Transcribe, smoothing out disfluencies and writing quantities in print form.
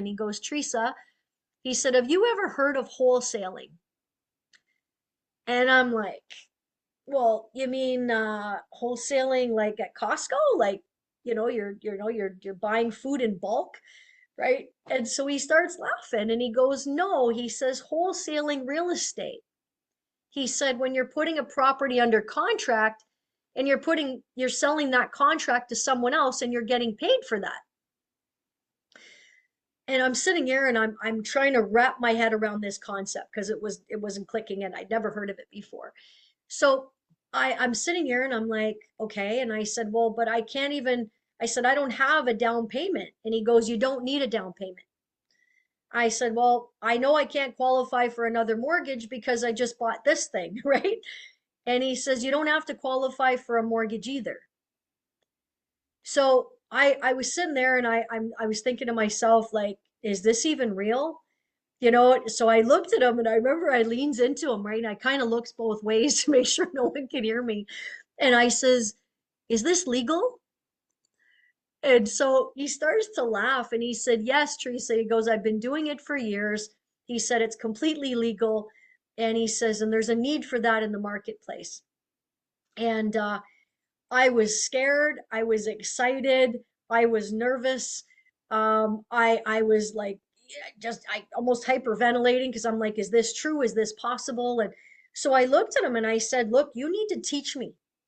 and he goes, Theresa, he said, have you ever heard of wholesaling? And I'm like, well, you mean wholesaling like at Costco? Like, you're buying food in bulk, right? And so he starts laughing and he goes, no, he says wholesaling real estate. He said when you're putting a property under contract and you're selling that contract to someone else and you're getting paid for that. And I'm sitting here and I'm trying to wrap my head around this concept because it wasn't clicking and I'd never heard of it before. So I'm sitting here and I'm like, okay. And I said, well, but I can't even, I said, I don't have a down payment. And he goes, you don't need a down payment. I said, well, I know I can't qualify for another mortgage because I just bought this thing, right? And he says, you don't have to qualify for a mortgage either. So I was sitting there and I was thinking to myself, like, is this even real? So I looked at him and I remember I leans into him, right? And I kind of looks both ways to make sure no one can hear me. And I says, is this legal? And so he starts to laugh and he said, yes, Theresa. He goes, I've been doing it for years. He said, it's completely legal. And he says, and there's a need for that in the marketplace. And I was scared. I was excited. I was nervous. I was like, I almost hyperventilating because I'm like, is this true? Is this possible? And so I looked at him and I said, look, you need to teach me.